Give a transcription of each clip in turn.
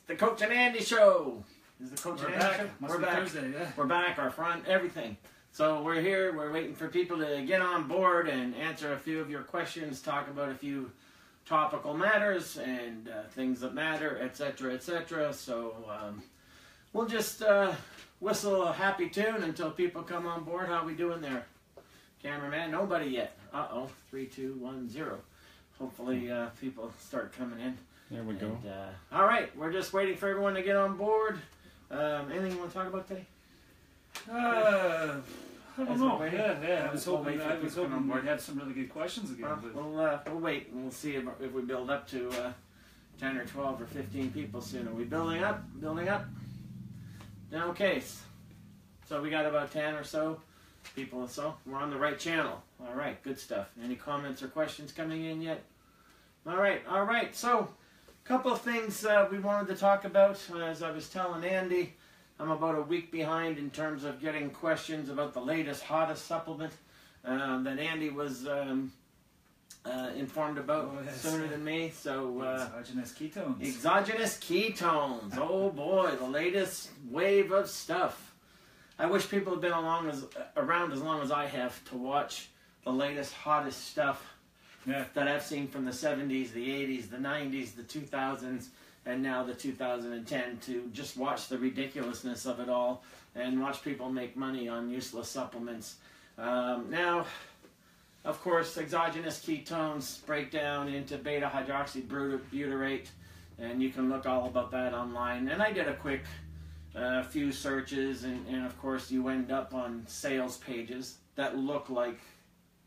The Coach and Andy Show. Is the Coach We're and back. Andy Show? Must We're be back. Thursday, yeah. We're back. Our front, everything. So we're here. We're waiting for people to get on board and answer a few of your questions, talk about a few topical matters and things that matter, etc., etc. So we'll just whistle a happy tune until people come on board. How we doing there, cameraman? Nobody yet. Uh-oh. 3, 2, 1, 0. Hopefully people start coming in. There we go. All right, we're just waiting for everyone to get on board. Anything you want to talk about today? I don't know. Waiting? Yeah. I was We'll hoping wait for people to come on board. we'd have some really good questions again. Well, we'll wait and we'll see if we build up to 10 or 12 or 15 people soon. Are we building up? Building up? Okay. So we got about 10 or so people. So we're on the right channel. All right, good stuff. Any comments or questions coming in yet? All right. So a couple of things we wanted to talk about. As I was telling Andy, I'm about a week behind in terms of getting questions about the latest, hottest supplement that Andy was informed about sooner than me. So exogenous ketones. Exogenous ketones. Oh boy, the latest wave of stuff. I wish people had been around as long as I have to watch the latest, hottest stuff that I've seen from the 70s, the 80s, the 90s, the 2000s, and now the 2010, to just watch the ridiculousness of it all and watch people make money on useless supplements. Now, of course, exogenous ketones break down into beta-hydroxybutyrate, and you can look all about that online. And I did a quick few searches, and of course you end up on sales pages that look like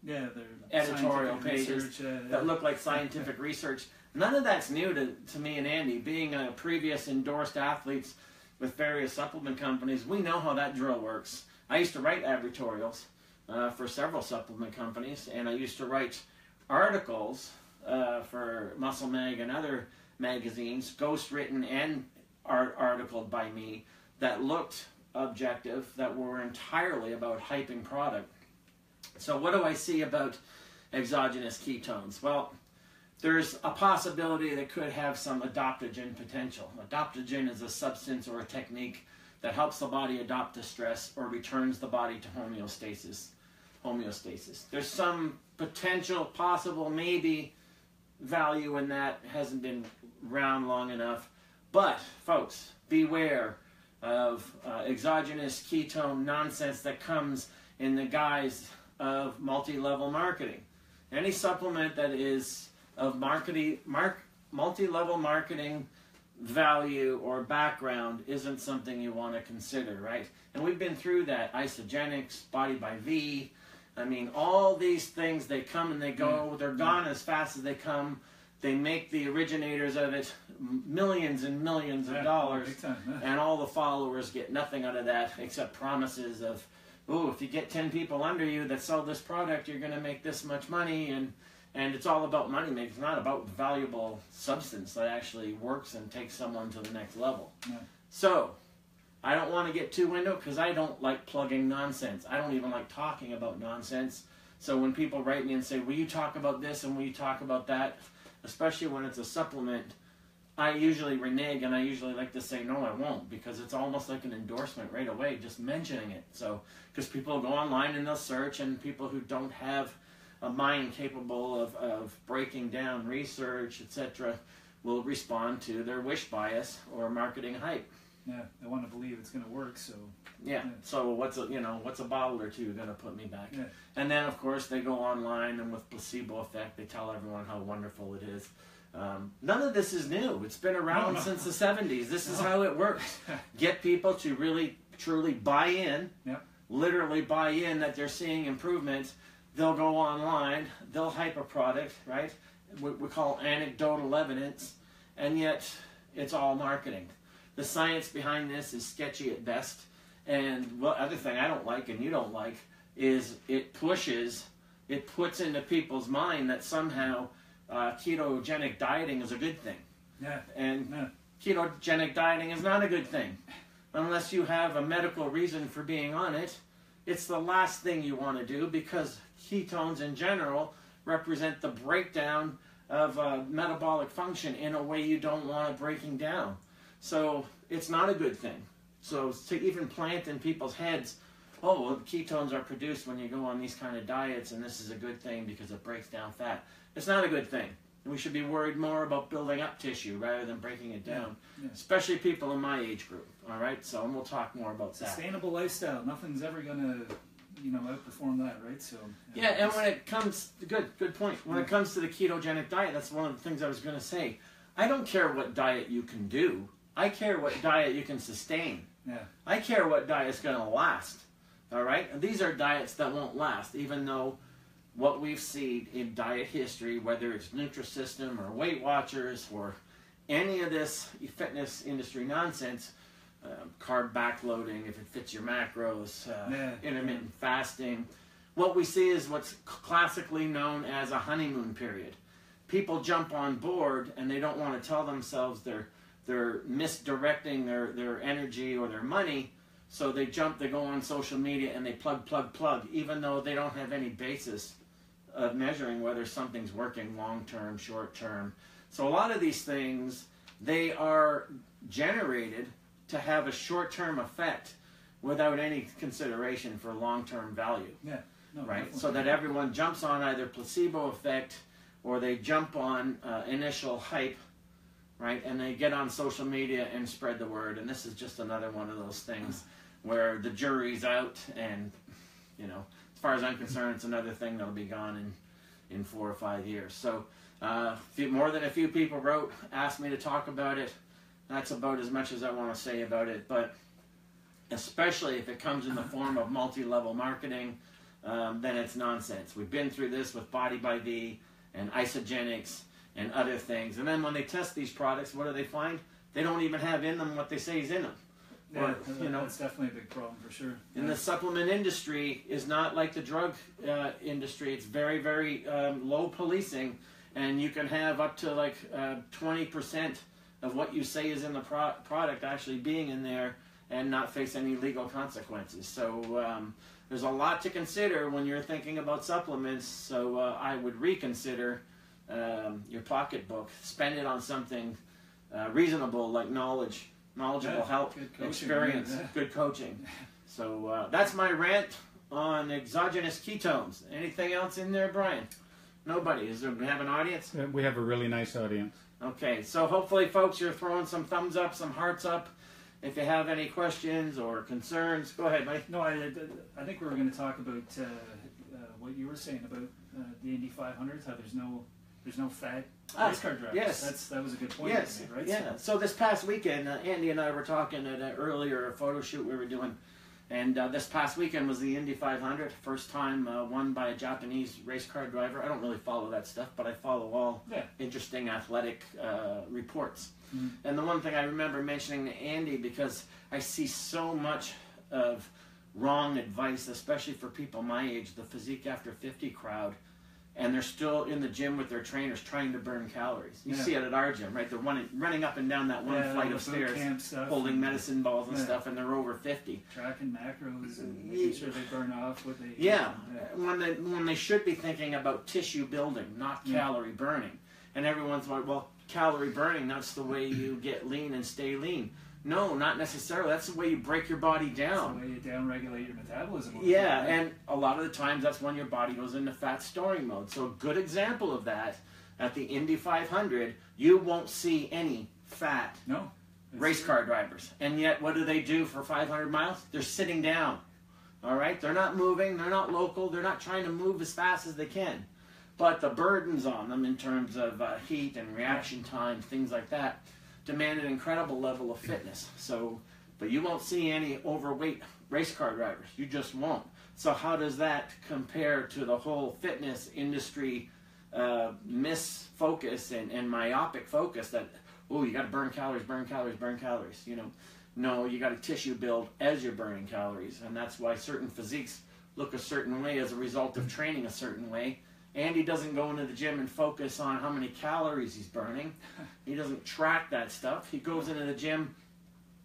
they're editorial pages research, that look like scientific research. None of that's new to me and Andy. Being previous endorsed athletes with various supplement companies, we know how that drill works. I used to write advertorials for several supplement companies, and I used to write articles for Muscle Mag and other magazines, ghost-written and articled by me, that looked objective, that were entirely about hyping product. So what do I see about exogenous ketones? Well, there's a possibility that could have some adaptogen potential. Adaptogen is a substance or a technique that helps the body adapt to stress or returns the body to homeostasis. There's some potential, possible, maybe value in that. Hasn't been around long enough. But, folks, beware of exogenous ketone nonsense that comes in the guise of multi-level marketing. Any supplement that is of multi-level marketing value or background isn't something you want to consider, right? And we've been through that. Isogenics, Body by V. I mean, all these things, they come and they go. They're gone as fast as they come. They make the originators of it millions and millions of dollars, big time, and all the followers get nothing out of that except promises of, oh, if you get 10 people under you that sell this product, you're going to make this much money, and it's all about money making. It's not about valuable substance that actually works and takes someone to the next level. So, I don't want to get too into it because I don't like plugging nonsense. I don't even like talking about nonsense. So when people write me and say, will you talk about this and will you talk about that, especially when it's a supplement, I usually renege, and I usually like to say, no, I won't, because it's almost like an endorsement right away, just mentioning it. So, because people go online and they'll search, and people who don't have a mind capable of breaking down research, etc., will respond to their wish bias or marketing hype. Yeah, they want to believe it's going to work, so... Yeah. So what's a bottle or two going to put me back? Yeah. And then, of course, they go online, and with placebo effect, they tell everyone how wonderful it is. None of this is new. It's been around since the 70s. This is how it works. Get people to really, truly buy in, literally buy in that they're seeing improvements. They'll go online. They'll hype a product, right? We call anecdotal evidence, and yet it's all marketing. The science behind this is sketchy at best. And what other thing I don't like and you don't like is it puts into people's mind that somehow ketogenic dieting is a good thing. And ketogenic dieting is not a good thing. Unless you have a medical reason for being on it, it's the last thing you want to do, because ketones in general represent the breakdown of metabolic function in a way you don't want it breaking down. So it's not a good thing. So to even plant in people's heads, oh, well, ketones are produced when you go on these kind of diets, and this is a good thing because it breaks down fat. It's not a good thing. We should be worried more about building up tissue rather than breaking it down, especially people in my age group. All right, so and we'll talk more about that. Sustainable lifestyle. Nothing's ever gonna, outperform that, right? So yeah, and when it comes, good point. When it comes to the ketogenic diet, that's one of the things I was going to say. I don't care what diet you can do. I care what diet you can sustain. Yeah. I care what diet's going to last. All right, and these are diets that won't last, even though what we've seen in diet history, whether it's Nutrisystem or Weight Watchers or any of this fitness industry nonsense, carb backloading, if it fits your macros, intermittent fasting, what we see is what's classically known as a honeymoon period. People jump on board and they don't want to tell themselves they're misdirecting their energy or their money, so they go on social media and they plug, even though they don't have any basis of measuring whether something's working long-term, short-term. So a lot of these things, they are generated to have a short-term effect without any consideration for long-term value. Yeah. No, right? definitely. So that everyone jumps on either placebo effect or they jump on initial hype, right? And they get on social media and spread the word. And this is just another one of those things where the jury's out, and as far as I'm concerned, it's another thing that'll be gone in 4 or 5 years. So more than a few people asked me to talk about it. That's about as much as I want to say about it. But especially if it comes in the form of multi-level marketing, then it's nonsense. We've been through this with Body by V and Isogenics and other things. And then when they test these products, what do they find? They don't even have in them what they say is in them. Yeah, that's definitely a big problem for sure. And the supplement industry is not like the drug industry. It's very, very low policing, and you can have up to like 20% of what you say is in the product actually being in there and not face any legal consequences. So there's a lot to consider when you're thinking about supplements. So I would reconsider your pocketbook, spend it on something reasonable like knowledgeable help, experience, good coaching. So that's my rant on exogenous ketones. Anything else in there, Brian? Nobody. We have an audience? We have a really nice audience. Okay, so hopefully, folks, you're throwing some thumbs up, some hearts up. If you have any questions or concerns, go ahead, Mike. No, I think we were going to talk about what you were saying about the Indy 500, how there's no fat race car drivers. Yes. That was a good point. Yes, you made, right? yeah. So this past weekend, Andy and I were talking at an earlier photo shoot we were doing, and this past weekend was the Indy 500, first time won by a Japanese race car driver. I don't really follow that stuff, but I follow all interesting athletic reports. Mm-hmm. And the one thing I remember mentioning to Andy, because I see so much of wrong advice, especially for people my age, the physique after 50 crowd, and they're still in the gym with their trainers trying to burn calories. You see it at our gym, right? They're running up and down that one flight of stairs, holding medicine balls and stuff, and they're over 50. Tracking macros and making sure they burn off what they when they should be thinking about tissue building, not calorie burning. And everyone's like, well, calorie burning, that's the way you get lean and stay lean. No, not necessarily. That's the way you break your body down. That's the way you downregulate your metabolism. Yeah, and a lot of the times that's when your body goes into fat storing mode. So a good example of that, at the Indy 500, you won't see any fat race car drivers. And yet, what do they do for 500 miles? They're sitting down. All right? They're not moving. They're not local. They're not trying to move as fast as they can. But the burdens on them in terms of heat and reaction time, things like that, demand an incredible level of fitness. So, but you won't see any overweight race car drivers. You just won't. So how does that compare to the whole fitness industry misfocus and myopic focus that, oh, you got to burn calories, burn calories, burn calories. No, you got to tissue build as you're burning calories. And that's why certain physiques look a certain way as a result of training a certain way. Andy doesn't go into the gym and focus on how many calories he's burning. He doesn't track that stuff. He goes into the gym,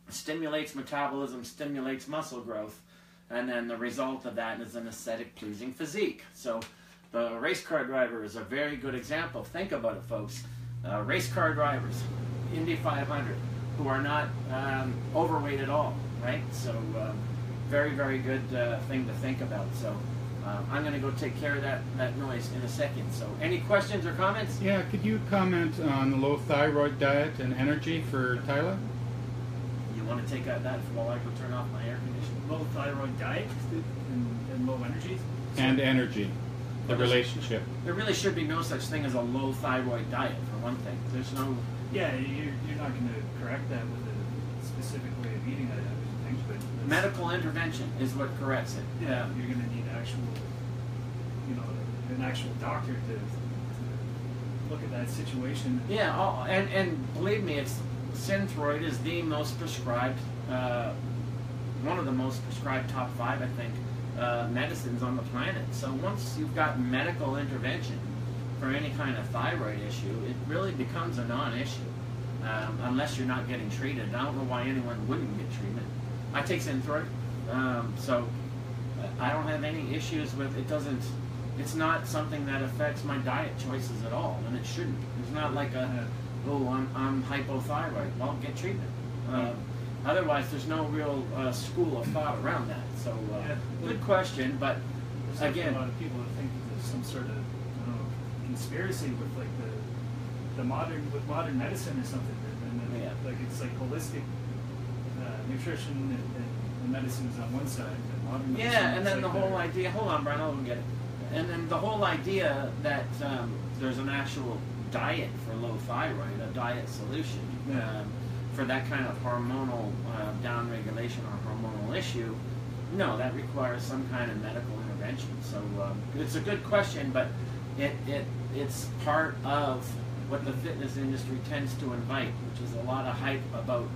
stimulates metabolism, stimulates muscle growth, and then the result of that is an aesthetic, pleasing physique. So the race car driver is a very good example. Think about it, folks. Race car drivers, Indy 500, who are not overweight at all, right? So very, very good thing to think about. So I'm going to go take care of that noise in a second. So any questions or comments? Yeah, could you comment on the low thyroid diet and energy for Tyler? You want to take that while I go turn off my air conditioner? Low thyroid diet and low energy. And energy, the relationship. There really should be no such thing as a low thyroid diet, for one thing. There's no... Yeah, you're not going to correct that with a specific way of eating, I think, but... Medical intervention is what corrects it. Yeah, you're going to need an actual doctor to look at that situation. Yeah, and believe me, Synthroid is the most prescribed, one of the most prescribed top 5, I think, medicines on the planet. So once you've got medical intervention for any kind of thyroid issue, it really becomes a non-issue, unless you're not getting treated. I don't know why anyone wouldn't get treatment. I take Synthroid, so I don't have any issues with it. It's not something that affects my diet choices at all, and it shouldn't. It's not like I'm hypothyroid. Well, get treatment. Otherwise, there's no real school of thought around that. So, good question, but again, a lot of people that think there's some sort of conspiracy with like the modern medicine or something, and like it's like holistic nutrition and medicine is on one side, and modern medicine. Yeah, and then the whole idea. Hold on, Brian, I'll get it. And then the whole idea that there's an actual diet for low thyroid, a diet solution for that kind of hormonal downregulation or hormonal issue. No, that requires some kind of medical intervention. So it's a good question, but it's part of what the fitness industry tends to invite, which is a lot of hype about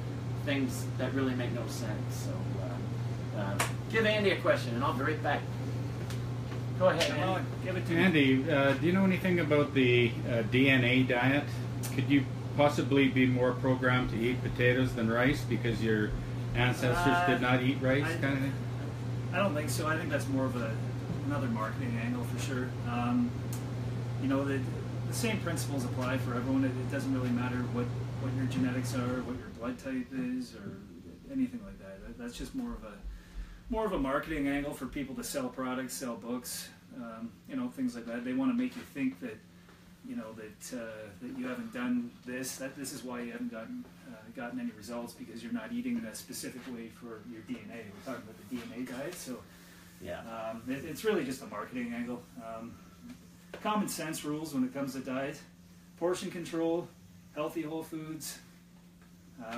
things that really make no sense. So give Andy a question, and I'll be right back. Go ahead, Andy. Give it to me. Andy, do you know anything about the DNA diet? Could you possibly be more programmed to eat potatoes than rice because your ancestors did not eat rice, kind of thing? I don't think so. I think that's more of another marketing angle for sure. The same principles apply for everyone. It doesn't really matter what your genetics are, what your blood type is, or anything like that. That's just more of a marketing angle for people to sell products, sell books, things like that. They want to make you think that that you haven't done this. That this is why you haven't gotten any results, because you're not eating a specific way for your DNA. We're talking about the DNA diet, so yeah, it's really just a marketing angle. Common sense rules when it comes to diet: portion control, healthy whole foods.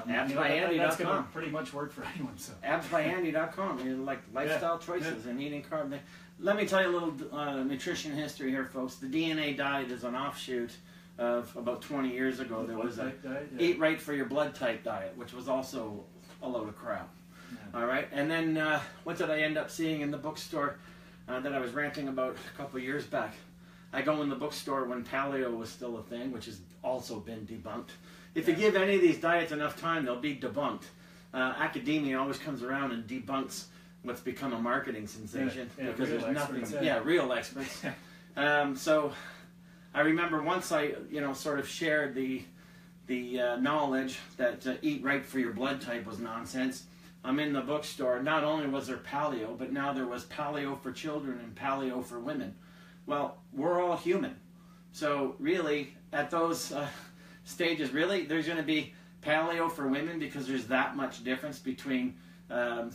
Abs by Andy.com. That's going to pretty much work for anyone. So absbyandy.com. Like lifestyle choices and eating carb. Let me tell you a little nutrition history here, folks. The DNA diet is an offshoot of about 20 years ago. There was a eat right for your blood type diet, which was also a load of crap. Yeah. All right, and then what did I end up seeing in the bookstore that I was ranting about a couple years back? I go in the bookstore when paleo was still a thing, which has also been debunked. If you give any of these diets enough time, they'll be debunked. Academia always comes around and debunks what's become a marketing sensation because there's nothing. Real experts. So I remember once I, sort of shared the knowledge that eat right for your blood type was nonsense. I'm in the bookstore. Not only was there paleo, but now there was paleo for children and paleo for women. Well, we're all human, so really at those stages, really, there's going to be paleo for women because there's that much difference between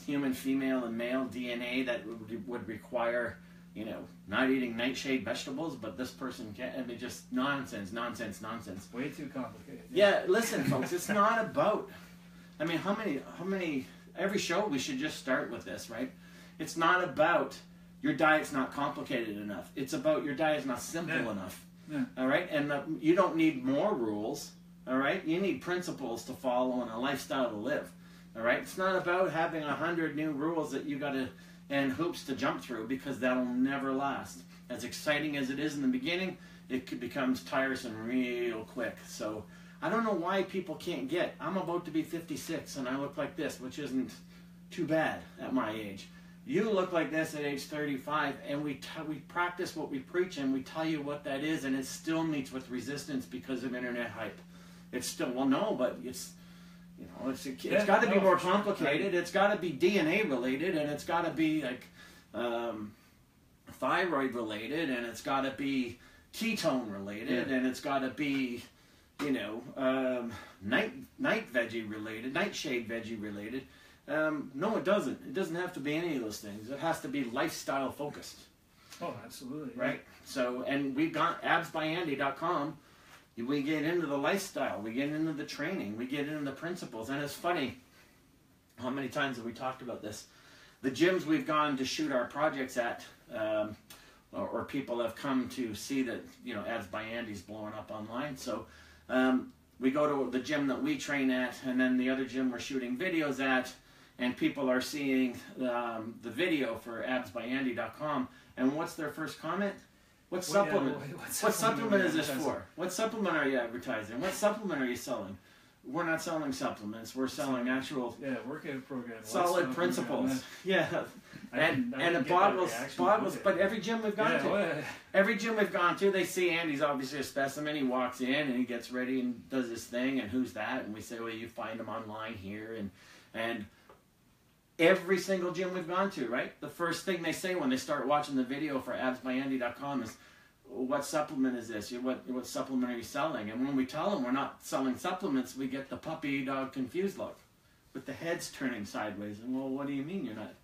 human, female, and male DNA that would require, not eating nightshade vegetables, but this person can't. I mean, just nonsense. Way too complicated. Yeah, listen, folks, it's not about. I mean, how many? Every show we should just start with this, right? It's not about your diet's not complicated enough. It's about your diet's not simple enough. Yeah. All right, and you don't need more rules. All right, you need principles to follow and a lifestyle to live. All right, it's not about having 100 new rules that you got to and hoops to jump through, because that'll never last. As exciting as it is in the beginning, it becomes tiresome real quick. So I don't know why people can't get. I'm about to be 56 and I look like this, which isn't too bad at my age. You look like this at age 35, and we practice what we preach, and we tell you what that is, and it still meets with resistance because of internet hype. It's still, well, no, but You know, it's got to be more complicated. It's got to be DNA related, and it's got to be like thyroid related, and it's got to be ketone related, and it's got to be, you know, night veggie related, nightshade veggie related. No, it doesn't. It doesn't have to be any of those things. It has to be lifestyle focused. Oh, absolutely. Right. So, and we've got absbyandy.com. We get into the lifestyle. We get into the training. We get into the principles. And it's funny, how many times have we talked about this? The gyms we've gone to shoot our projects at, or people have come to see that, you know, Abs by Andy's blowing up online. So we go to the gym that we train at, and then the other gym we're shooting videos at, and people are seeing the video for absbyandy.com. And what's their first comment? What supplement? What supplement is this for? What supplement are you advertising? What supplement are you selling? We're not selling supplements. We're selling actual workout programs, solid principles. Yeah, and it boggles. But every gym we've gone to, they see Andy's obviously a specimen. He walks in and he gets ready and does his thing. And who's that? And we say, well, you find him online here. And every single gym we've gone to, right? The first thing they say when they start watching the video for absbyandy.com is, what supplement is this? What supplement are you selling? And when we tell them we're not selling supplements, we get the puppy dog confused look with the heads turning sideways. And, well, what do you mean you're not?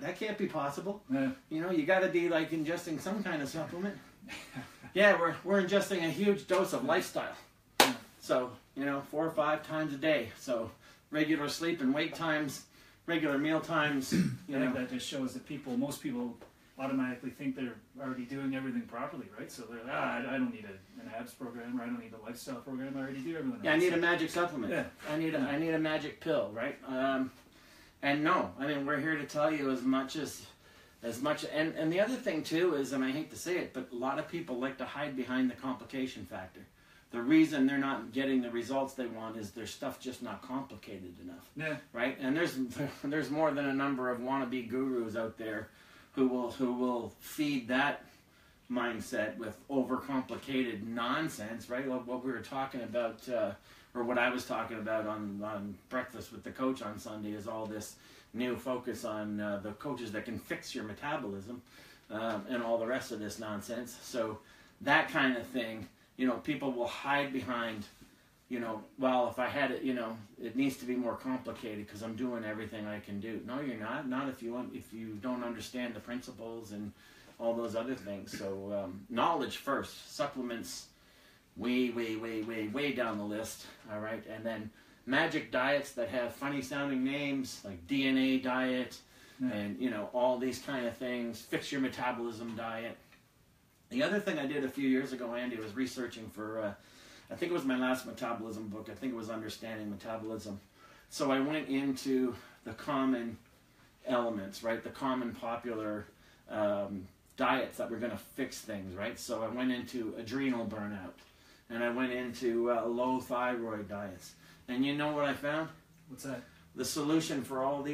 That can't be possible. Yeah. You know, you got to be like ingesting some kind of supplement. Yeah, we're ingesting a huge dose of lifestyle. So, you know, 4 or 5 times a day. So regular sleep and wake times, regular meal times. I think that just shows that most people automatically think they're already doing everything properly, right? So they're like, I don't need an abs program, or I don't need a lifestyle program. I already do everything. Yeah, I need a magic supplement. Yeah. I need a magic pill, right? And no, I mean, we're here to tell you as much, and the other thing too is, and I hate to say it, but a lot of people like to hide behind the complication factor. The reason they're not getting the results they want is their stuff just not complicated enough. Yeah. Right? And there's more than a number of wannabe gurus out there who will feed that mindset with overcomplicated nonsense, right? Like what we were talking about, or what I was talking about on Breakfast with the Coach on Sunday, is all this new focus on the coaches that can fix your metabolism, and all the rest of this nonsense. So that kind of thing, you know, people will hide behind, you know, well, if I had it, you know, it needs to be more complicated because I'm doing everything I can do. No, you're not. Not if you don't understand the principles and all those other things. So knowledge first. Supplements, way down the list. All right, and then magic diets that have funny sounding names like DNA diet, and you know, all these kind of things. Fix your metabolism diet. The other thing I did a few years ago, Andy, was researching for, I think it was my last metabolism book. I think it was Understanding Metabolism. So I went into the common elements, right? The common popular diets that were going to fix things, right? So I went into adrenal burnout, and I went into low thyroid diets. And you know what I found? What's that? The solution for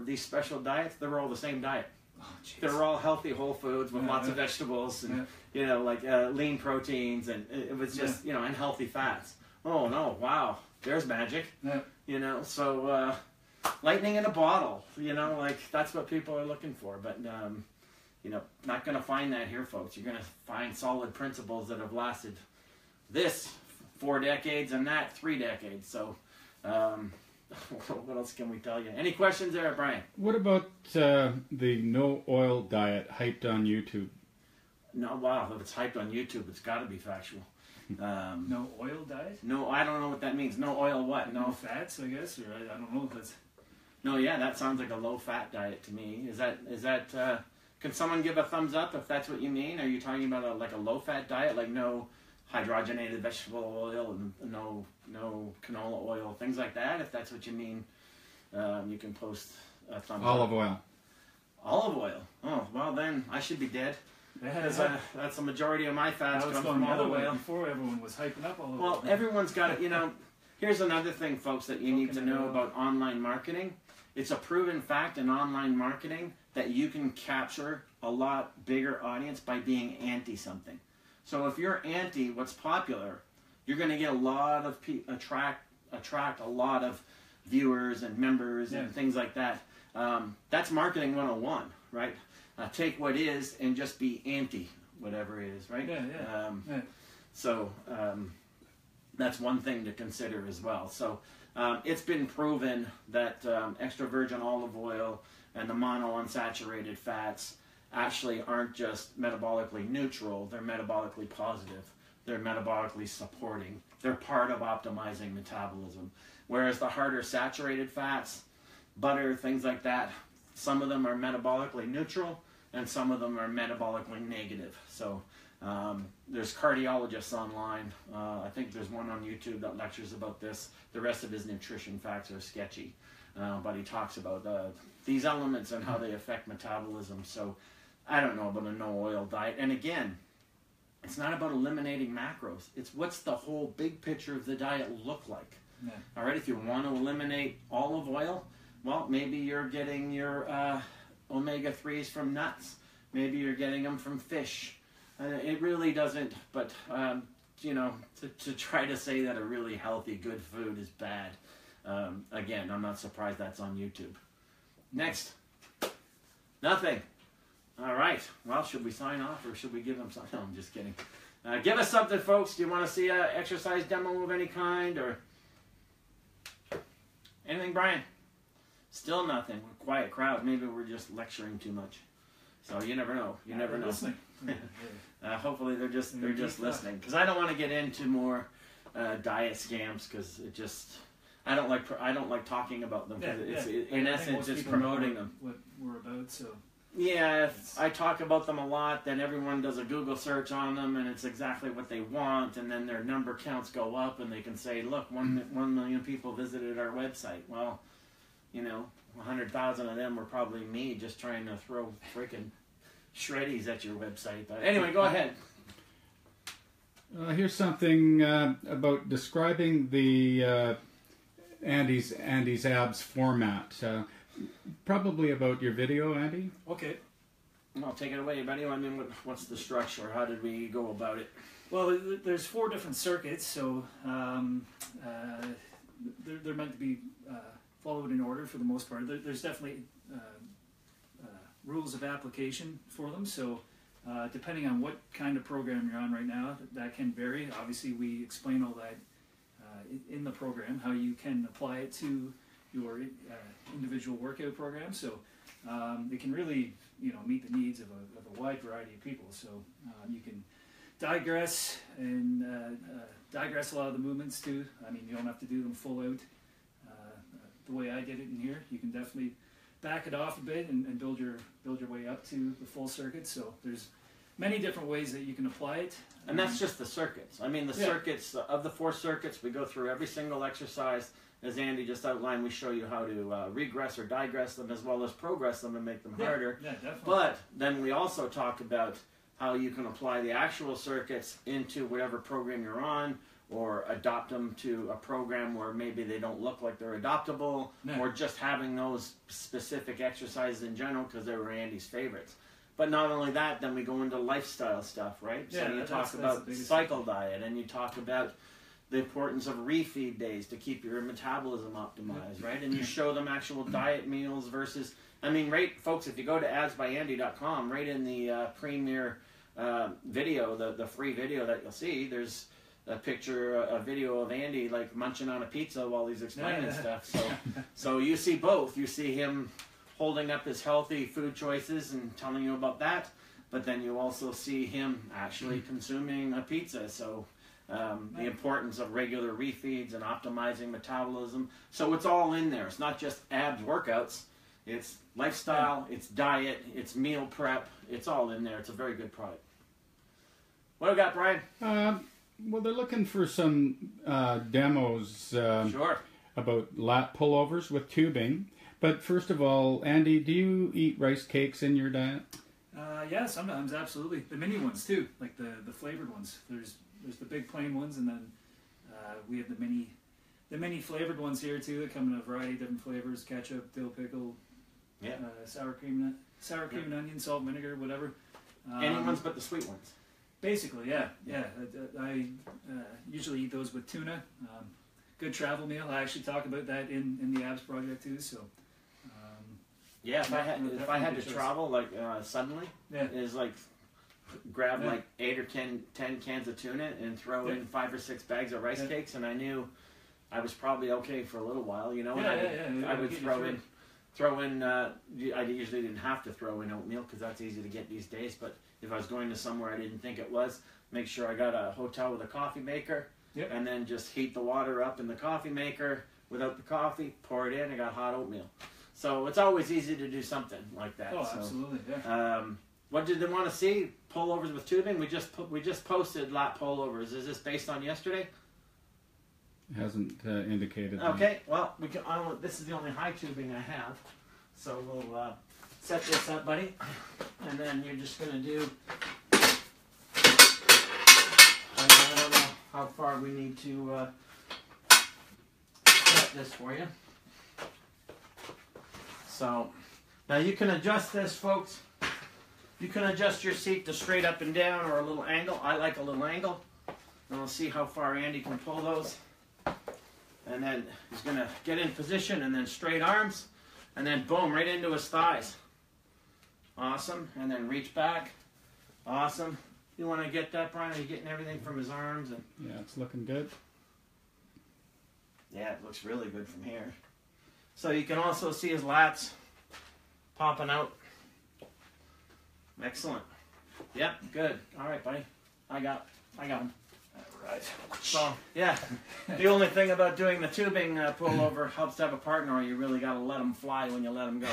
these special diets, they were all the same diet. Oh, they're all healthy whole foods with lots of vegetables and you know, like lean proteins, and it was just you know, and healthy fats. Oh no, wow, there's magic. You know, so lightning in a bottle, you know, like that's what people are looking for. But you know, not going to find that here, folks. You're going to find solid principles that have lasted this 4 decades and that 3 decades. So what else can we tell you? Any questions there, Brian? What about the no oil diet hyped on YouTube? No, wow, if it's hyped on YouTube, it's got to be factual. No oil diet? No, I don't know what that means. No oil what? No fats, I guess, or I don't know if that's... No, yeah, that sounds like a low-fat diet to me. Is that can someone give a thumbs up if that's what you mean? Are you talking about a low-fat diet, like no hydrogenated vegetable oil and no canola oil, things like that? If that's what you mean, you can post a thumbs up. Olive oil. Olive oil. Oh, well then I should be dead. Because that's the majority of my fats come from olive oil. Before everyone was hyping up olive oil. Well, everyone's got it. You know, here's another thing, folks, that you need to know about online marketing. It's a proven fact in online marketing that you can capture a lot bigger audience by being anti something. So if you're anti what's popular, you're going to get a lot of attract a lot of viewers and members and things like that. That's marketing 101, right? Take what is and just be anti whatever it is, right? So that's one thing to consider as well. So it's been proven that extra virgin olive oil and the monounsaturated fats actually aren't just metabolically neutral, they're metabolically positive. They're metabolically supporting. They're part of optimizing metabolism. Whereas the harder saturated fats, butter, things like that, some of them are metabolically neutral and some of them are metabolically negative. So there's cardiologists online. I think there's one on YouTube that lectures about this. The rest of his nutrition facts are sketchy. But he talks about these elements and how they affect metabolism. So I don't know about a no oil diet. And again, it's not about eliminating macros. It's what's the whole big picture of the diet look like. Yeah. All right, if you want to eliminate olive oil, well, maybe you're getting your omega-3s from nuts. Maybe you're getting them from fish. It really doesn't, but, to try to say that a really healthy, good food is bad, again, I'm not surprised that's on YouTube. Next. Nothing. All right. Well, should we sign off or should we give them something? No, I'm just kidding. Give us something, folks. Do you want to see an exercise demo of any kind or anything, Brian? Still nothing. We're a quiet crowd. Maybe we're just lecturing too much. So you never know. You never know. Listening. Hopefully they're just listening, because I don't want to get into more diet scams, because it just I don't like talking about them. In essence, it's promoting them. What we're about, so. Yeah, if I talk about them a lot, then everyone does a Google search on them, and it's exactly what they want, and then their number counts go up, and they can say, look, 1 million people visited our website. Well, 100,000 of them were probably me just trying to throw freaking shreddies at your website. But anyway, go ahead. Here's something about describing the Andy's abs format. Probably about your video, Andy. Okay. Well, take it away, buddy. I mean, what's the structure? How did we go about it? Well, there's 4 different circuits, so they're meant to be followed in order for the most part. There's definitely rules of application for them, so depending on what kind of program you're on right now, that can vary. Obviously, we explain all that in the program, how you can apply it to your individual workout program. So it can really, meet the needs of a wide variety of people. So you can digress and digress a lot of the movements too. I mean, you don't have to do them full out the way I did it in here. You can definitely back it off a bit and build your way up to the full circuit. So there's many different ways that you can apply it. And that's just the circuits. I mean, the circuits, of the 4 circuits, we go through every single exercise. As Andy just outlined, we show you how to regress or digress them as well as progress them and make them harder. Yeah, definitely. But then we also talk about how you can apply the actual circuits into whatever program you're on, or adopt them to a program where maybe they don't look like they're adoptable, or just having those specific exercises in general because they were Andy's favorites. But not only that, then we go into lifestyle stuff, right? Yeah, so you talk about cycle diet, and you talk about the importance of refeed days to keep your metabolism optimized, right? And you show them actual diet meals versus, folks, if you go to absbyandy.com, right in the premier video, the free video that you'll see, there's a video of Andy like munching on a pizza while he's explaining stuff. So you see both. You see him holding up his healthy food choices and telling you about that, but then you also see him actually consuming a pizza. So the importance of regular refeeds and optimizing metabolism. So it's all in there. It's not just abs workouts. It's lifestyle, it's diet, it's meal prep. It's all in there. It's a very good product. What do we got, Brian? Well, they're looking for some demos Sure. about lat pullovers with tubing. But first of all, Andy, do you eat rice cakes in your diet? Yeah, sometimes, absolutely. The mini ones too, like the flavored ones. There's the big plain ones, and then we have the mini flavored ones here too that come in a variety of different flavors: ketchup, dill pickle, sour cream and onion, salt, vinegar, whatever. Any ones but the sweet ones. Basically, yeah. I usually eat those with tuna. good travel meal. I actually talk about that in the abs project too. So yeah, if I had to travel like suddenly, is like grab like 8 or 10 cans of tuna and throw in 5 or 6 bags of rice cakes, and I knew I was probably okay for a little while, you know. I would throw in. I usually didn't have to throw in oatmeal because that's easy to get these days. But if I was going to somewhere I didn't think it was, make sure I got a hotel with a coffee maker, and then just heat the water up in the coffee maker without the coffee, pour it in, I got hot oatmeal. So it's always easy to do something like that. Oh, so, absolutely, yeah. What did they want to see? Pullovers with tubing? We just posted lat pullovers. Is this based on yesterday? It hasn't indicated. Okay, well, this is the only high tubing I have. So we'll set this up, buddy. And then you're just going to do... I don't know how far we need to set this for you. So, now you can adjust this, folks. You can adjust your seat to straight up and down or a little angle. I like a little angle. And we'll see how far Andy can pull those. And then he's going to get in position and then straight arms. And then boom, right into his thighs. Awesome. And then reach back. Awesome. You want to get that, Brian? Are you getting everything from his arms? And yeah, it's looking good. yeah, it looks really good from here. So you can also see his lats popping out. Excellent. Yep, good. All right, buddy. I got him. All right. So, yeah, the only thing about doing the tubing pullover helps to have a partner, or you really got to let them fly when you let them go.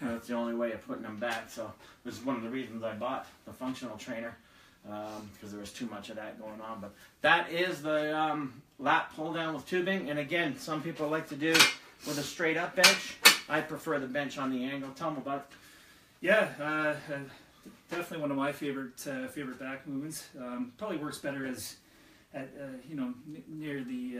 That's the only way of putting them back. So this is one of the reasons I bought the functional trainer, because there was too much of that going on. But that is the lat pull down with tubing. And again, some people like to do with a straight up bench. I prefer the bench on the angle. Tell them about it. Yeah, definitely one of my favorite back movements. Probably works better near the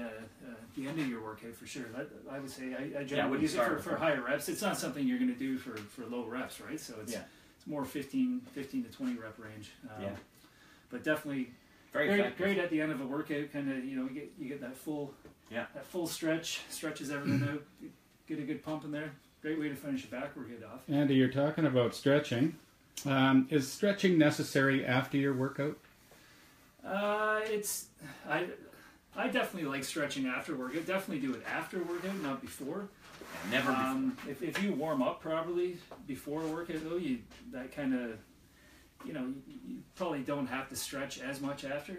end of your workout for sure. I would say I generally use it for higher reps. It's not something you're going to do for low reps, right? So it's more 15 to 20 rep range. But definitely great at the end of a workout. Kind of you get that full stretch, stretches everything out. Get a good pump in there. Great way to finish a back workout off. Andy, you're talking about stretching. Is stretching necessary after your workout? I definitely like stretching after workout. Definitely do it after workout, not before. Never before. If you warm up properly before a workout, though, you probably don't have to stretch as much after.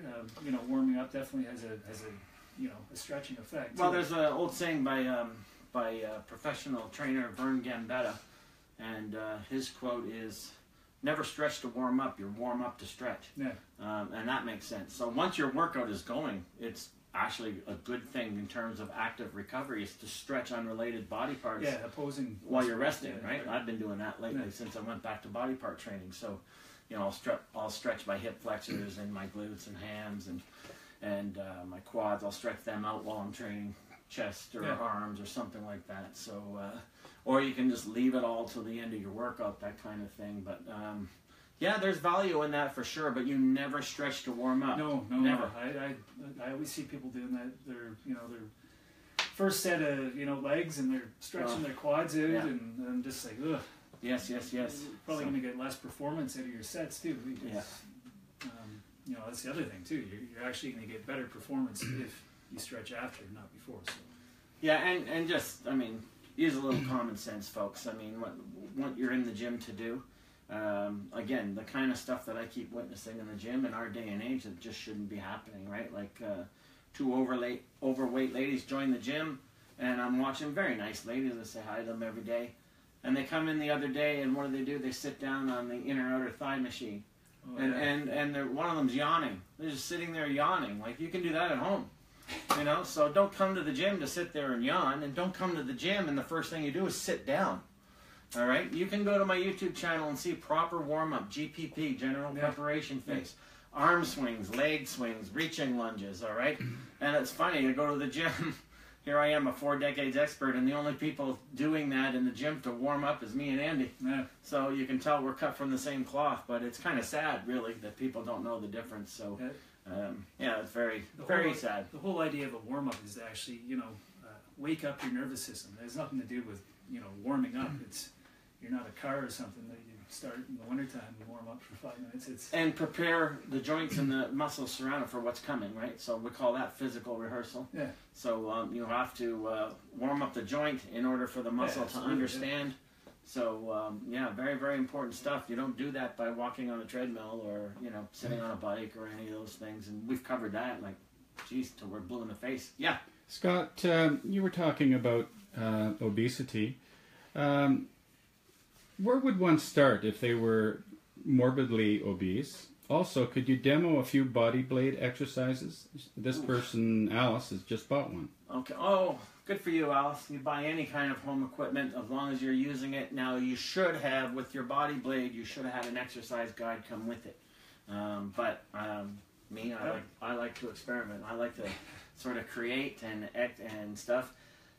Warming up definitely has a stretching effect. Well, there's an old saying by professional trainer Vern Gambetta, and his quote is, "Never stretch to warm up, you warm up to stretch." Yeah. And that makes sense. So once your workout is going, it's actually a good thing in terms of active recovery is to stretch unrelated body parts while you're resting, right? I've been doing that lately since I went back to body part training. So, I'll stretch my hip flexors and my glutes and hams and my quads. I'll stretch them out while I'm training chest or arms or something like that. So, or you can just leave it all till the end of your workout, that kind of thing. But there's value in that for sure. But you never stretch to warm up. No, never. I always see people doing that. Their first set of legs, and they're stretching their quads out, and I'm just like, ugh. Yes. You're probably going to get less performance out of your sets too. Because, that's the other thing too. You're actually going to get better performance if you stretch after, not before. So. Yeah, and just use a little common sense, folks. What you're in the gym to do. Again, the kind of stuff that I keep witnessing in the gym in our day and age, it just shouldn't be happening, right? Like 2 overweight ladies join the gym, and I'm watching very nice ladies. I say hi to them every day. And they come in the other day, and what do? They sit down on the inner outer thigh machine. Oh, and they're, one of them's yawning. They're just sitting there yawning. Like, you can do that at home. So don't come to the gym to sit there and yawn, and don't come to the gym and the first thing you do is sit down. All right? You can go to my YouTube channel and see proper warm-up, GPP, general preparation phase, arm swings, leg swings, reaching lunges, all right? And it's funny, I go to the gym, here I am, a 4 decades expert, and the only people doing that in the gym to warm up is me and Andy. Yeah. So you can tell we're cut from the same cloth, but it's kind of sad, really, that people don't know the difference. So Yeah, it's very The very whole, sad. The whole idea of a warm up is to actually, wake up your nervous system. It has nothing to do with, warming up. It's you're not a car or something that you start in the wintertime and warm up for 5 minutes. And prepare the joints and the muscles surrounded for what's coming, right? So we call that physical rehearsal. Yeah. So you have to warm up the joint in order for the muscle to understand. Yeah. So very, very important stuff. You don't do that by walking on a treadmill or sitting on a bike or any of those things. And we've covered that, like, geez, till we're blue in the face. Yeah. Scott, you were talking about obesity. Where would one start if they were morbidly obese? Also, could you demo a few body blade exercises? This person, Alice, has just bought one. Okay. Oh, good for you, Alice. You buy any kind of home equipment as long as you're using it. Now, you should have, with your body blade, you should have had an exercise guide come with it. But I like to experiment. I like to sort of create and stuff.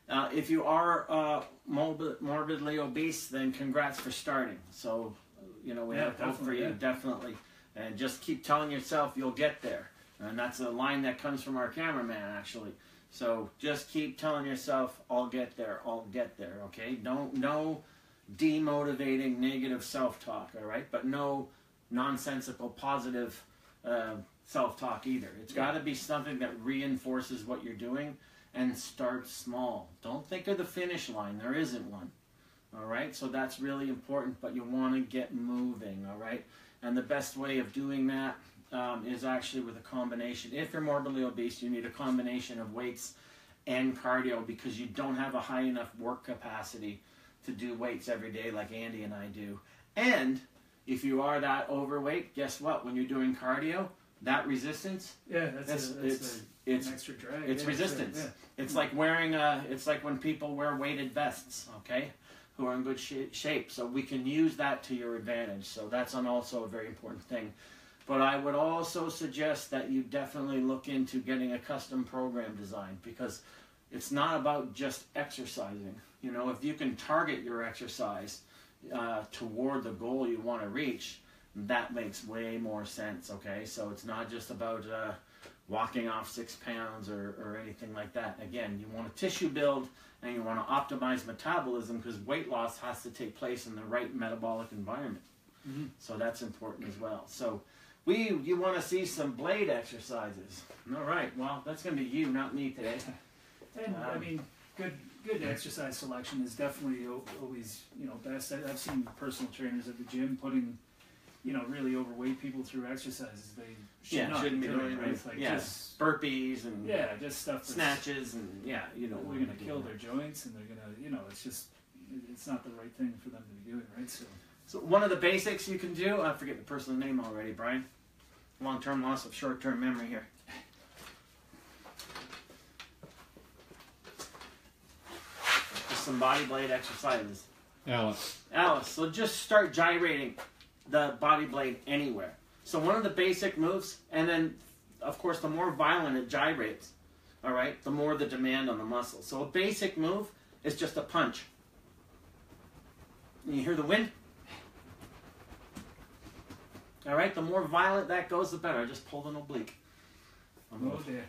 If you are morbidly obese, then congrats for starting. So, we have hope for you, definitely. And just keep telling yourself you'll get there. And that's a line that comes from our cameraman, actually. So just keep telling yourself, I'll get there, okay? No demotivating negative self-talk, all right? But no nonsensical positive self-talk either. It's got to be something that reinforces what you're doing. And start small. Don't think of the finish line. There isn't one. All right? So that's really important, but you want to get moving, all right? And the best way of doing that is actually with a combination. If you're morbidly obese, you need a combination of weights and cardio because you don't have a high enough work capacity to do weights every day like Andy and I do. And if you are that overweight, guess what? When you're doing cardio, that resistance, it's an extra drag. It's resistance. It's like wearing it's like when people wear weighted vests, okay, who are in good shape. So we can use that to your advantage. So that's also a very important thing. But I would also suggest that you definitely look into getting a custom program designed because it's not about just exercising. If you can target your exercise toward the goal you want to reach, that makes way more sense, okay? So it's not just about walking off 6 pounds or anything like that. Again, you want a tissue build and you want to optimize metabolism because weight loss has to take place in the right metabolic environment. Mm-hmm. So that's important as well. So you want to see some blade exercises. All right, well, that's going to be you, not me today. And good exercise selection is definitely always best. I've seen personal trainers at the gym putting really overweight people through exercises they shouldn't be doing, right? Like just burpees and just stuff snatches and they're going to kill their joints and they're going to it's not the right thing for them to be doing, right? So one of the basics you can do, I forget the person's name already, Brian. Long-term loss of short-term memory here. Just some body blade exercises. Alice. So just start gyrating the body blade anywhere. So one of the basic moves, and then, of course, the more violent it gyrates, all right, the more the demand on the muscle. So a basic move is just a punch. And you hear the wind? All right, the more violent that goes, the better. I just pulled an oblique. Oh, dear.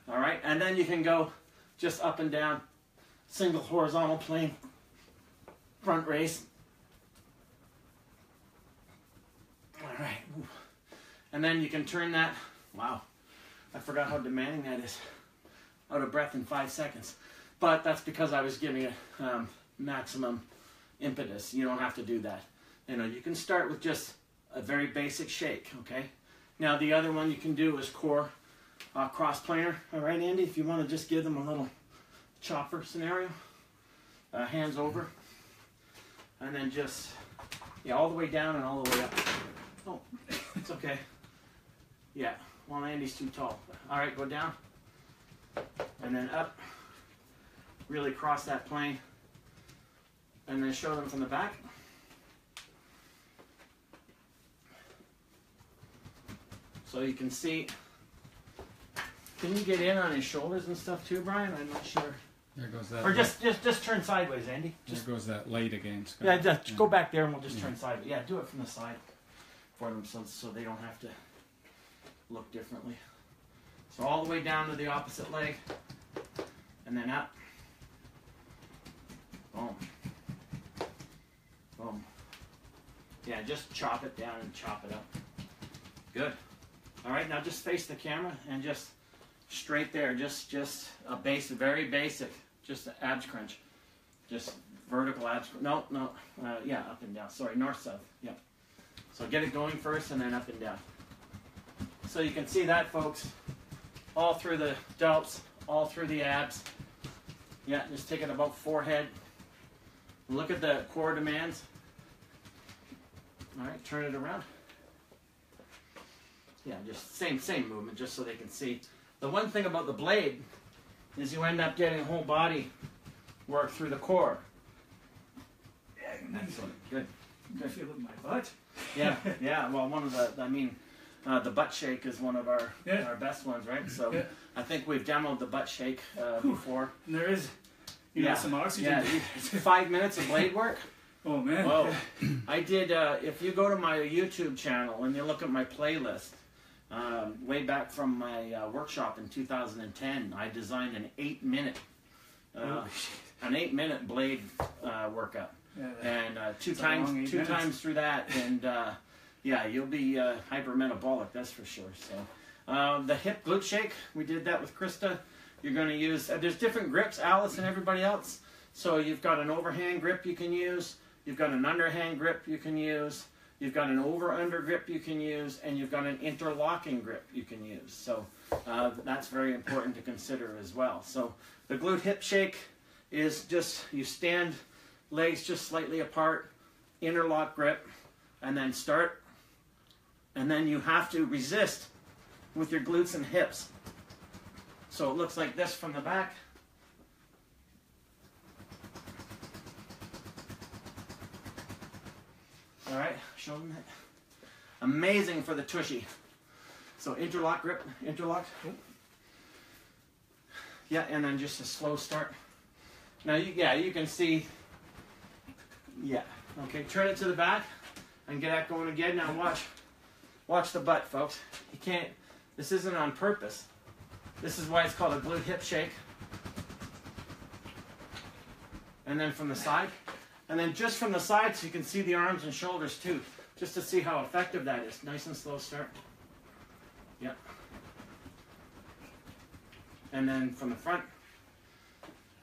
All right, and then you can go just up and down, single horizontal plane, front race. All right, and then you can turn that. Wow, I forgot how demanding that is. Out of breath in 5 seconds, but that's because I was giving it maximum impetus. You don't have to do that. You can start with just a very basic shake, okay? Now the other one you can do is core cross planer. All right, Andy, if you want to just give them a little chopper scenario, hands over, and then just all the way down and all the way up. Oh, it's okay. Yeah, well, Andy's too tall. All right, go down, and then up. Really cross that plane, and then show them from the back. So you can see, can you get in on his shoulders and stuff too, Brian? I'm not sure. There goes that. Or just turn sideways, Andy. There goes that light again, Scott. Yeah, just go back there and we'll just turn sideways. Yeah, do it from the side for them so they don't have to look differently. So all the way down to the opposite leg, and then up. Boom. Boom. Yeah, just chop it down and chop it up. Good. All right, now just face the camera and just straight there, just a basic, very basic, just an abs crunch. Just vertical abs, yeah, up and down. Sorry, north, south, yeah. So get it going first and then up and down. So you can see that, folks, all through the delts, all through the abs. Yeah, just take it about forehead. Look at the core demands. All right, turn it around. Yeah, just same movement, just so they can see. The one thing about the blade is you end up getting whole body work through the core. Excellent. Good. I feel it in my butt. Yeah, yeah. Well, one of the butt shake is one of our best ones, right? So I think we've demoed the butt shake before. And there is, some oxygen. Yeah, 5 minutes of blade work. Oh man. Whoa. I did. If you go to my YouTube channel and you look at my playlist, way back from my workshop in 2010, I designed an 8-minute. An 8-minute blade workout, and two times through that, and yeah, you'll be hypermetabolic, that's for sure. So the hip glute shake, we did that with Krista. You're going to use there's different grips, Alice and everybody else. So you've got an overhand grip you can use, you've got an underhand grip you can use, you've got an over-under grip you can use, and you've got an interlocking grip you can use. So that's very important to consider as well. So the glute hip shake is just, you stand legs just slightly apart, interlock grip, and then start. And then you have to resist with your glutes and hips. So it looks like this from the back. All right, show them that. Amazing for the tushy. So interlock grip, interlock. Yeah, and then just a slow start. Now, you can see, yeah. Okay, turn it to the back and get that going again. Now watch the butt, folks. You can't, this isn't on purpose. This is why it's called a glute hip shake. And then from the side. And then just from the side so you can see the arms and shoulders too. Just to see how effective that is. Nice and slow start. Yep. And then from the front.